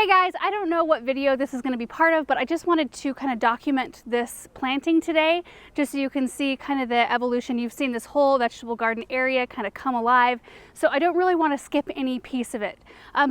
Hey guys, I don't know what video this is going to be part of, but I just wanted to kind of document this planting today, just so you can see kind of the evolution. You've seen this whole vegetable garden area kind of come alive, so I don't really want to skip any piece of it.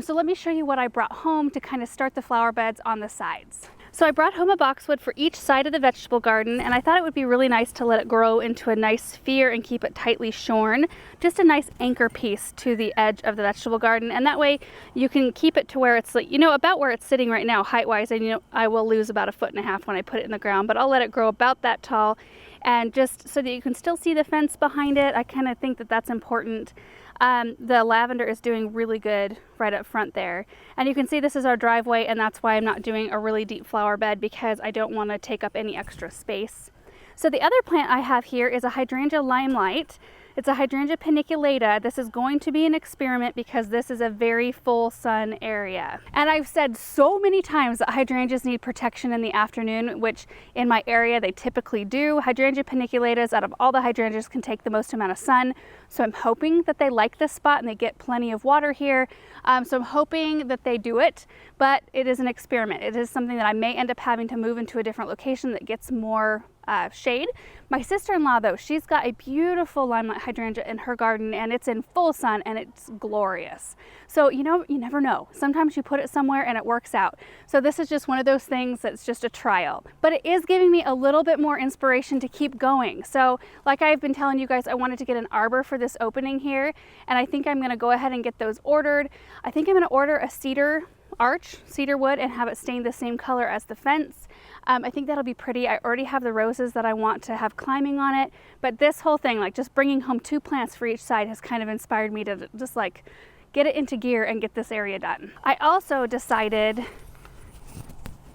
So let me show you what I brought home to kind of start the flower beds on the sides. So I brought home a boxwood for each side of the vegetable garden, and I thought it would be really nice to let it grow into a nice sphere and keep it tightly shorn. Just a nice anchor piece to the edge of the vegetable garden, and that way you can keep it to where it's like, about where it's sitting right now height-wise, and I will lose about 1.5 feet when I put it in the ground, but I'll let it grow about that tall, and just so that you can still see the fence behind it. I kind of think that that's important. The lavender is doing really good right up front there, and you can see this is our driveway, and that's why I'm not doing a really deep flower bed, because I don't want to take up any extra space. So the other plant I have here is a Hydrangea Limelight. It's a Hydrangea paniculata. This is going to be an experiment because this is a very full sun area. And I've said so many times that hydrangeas need protection in the afternoon, which in my area they typically do. Hydrangea paniculatas, out of all the hydrangeas, can take the most amount of sun. So I'm hoping that they like this spot and they get plenty of water here. So I'm hoping that they do it, but it is an experiment. It is something that I may end up having to move into a different location that gets more shade. My sister-in-law, though, she's got a beautiful Limelight hydrangea in her garden, and it's in full sun and it's glorious. So you never know. Sometimes you put it somewhere and it works out. So this is just one of those things that's just a trial, but it is giving me a little bit more inspiration to keep going. So like I've been telling you guys, I wanted to get an arbor for this opening here, and I think I'm going to go ahead and get those ordered. I think I'm going to order a cedar wood, and have it stained the same color as the fence. I think that'll be pretty. I already have the roses that I want to have climbing on it, but this whole thing, like just bringing home 2 plants for each side, has kind of inspired me to just like get it into gear and get this area done. I also decided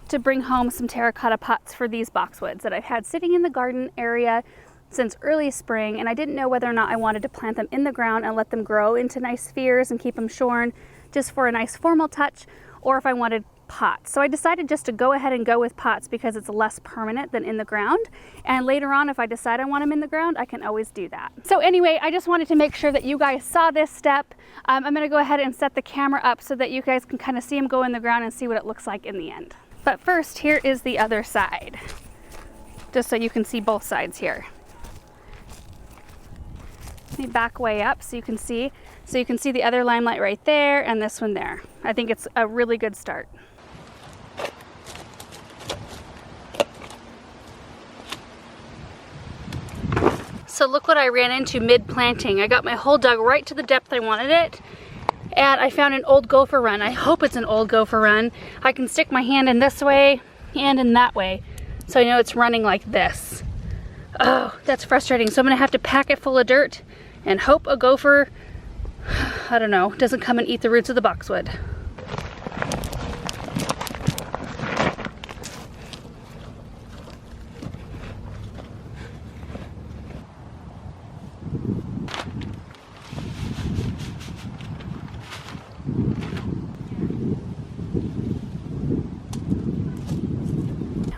to bring home some terracotta pots for these boxwoods that I've had sitting in the garden area since early spring, and I didn't know whether or not I wanted to plant them in the ground and let them grow into nice spheres and keep them shorn just for a nice formal touch, or if I wanted pots. So I decided just to go ahead and go with pots because it's less permanent than in the ground, and later on if I decide I want them in the ground, I can always do that. So anyway, I just wanted to make sure that you guys saw this step. I'm going to go ahead and set the camera up so that you guys can kind of see them go in the ground and see what it looks like in the end. But first, here is the other side, just so you can see both sides here. Let me back way up so you can see. So you can see the other Limelight right there and this one there. I think it's a really good start. So look what I ran into mid-planting. I got my hole dug right to the depth I wanted it, and I found an old gopher run. I hope it's an old gopher run. I can stick my hand in this way and in that way, so I know it's running like this. Oh, that's frustrating. So I'm gonna have to pack it full of dirt and hope a gopher, I don't know, doesn't come and eat the roots of the boxwood.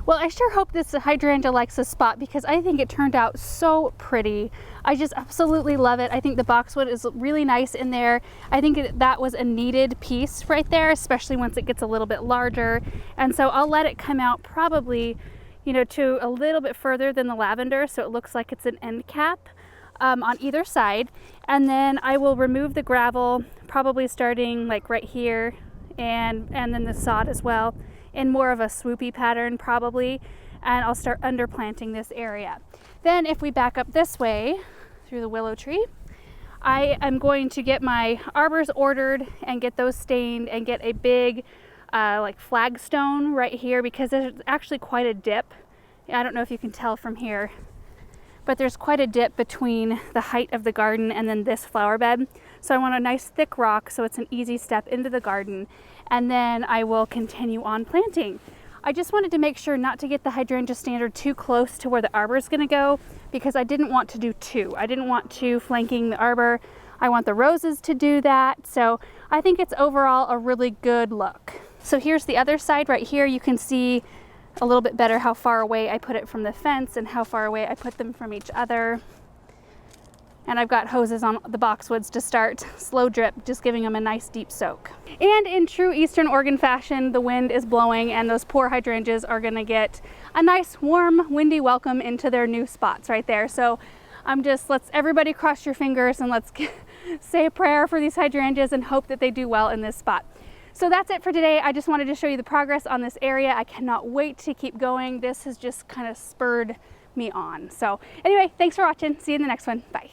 Well, I sure hope this hydrangea likes this spot because I think it turned out so pretty. I just absolutely love it. I think the boxwood is really nice in there. I think that was a needed piece right there, especially once it gets a little bit larger. And so I'll let it come out probably, to a little bit further than the lavender, so it looks like it's an end cap on either side. And then I will remove the gravel, probably starting like right here, and then the sod as well, in more of a swoopy pattern probably, and I'll start underplanting this area. Then if we back up this way through the willow tree, I am going to get my arbors ordered and get those stained and get a big like flagstone right here, because there's actually quite a dip. I don't know if you can tell from here, but there's quite a dip between the height of the garden and then this flower bed. So I want a nice thick rock so it's an easy step into the garden, and then I will continue on planting. I just wanted to make sure not to get the hydrangea standard too close to where the arbor is going to go, because I didn't want to do two. I didn't want two flanking the arbor. I want the roses to do that. So I think it's overall a really good look. So here's the other side right here. You can see a little bit better how far away I put it from the fence and how far away I put them from each other. And I've got hoses on the boxwoods to start slow drip, just giving them a nice deep soak. And in true Eastern Oregon fashion, the wind is blowing and those poor hydrangeas are gonna get a nice warm windy welcome into their new spots right there. So let's everybody cross your fingers and let's say a prayer for these hydrangeas and hope that they do well in this spot. So that's it for today. I just wanted to show you the progress on this area. I cannot wait to keep going. This has just kind of spurred me on. So anyway, thanks for watching. See you in the next one. Bye.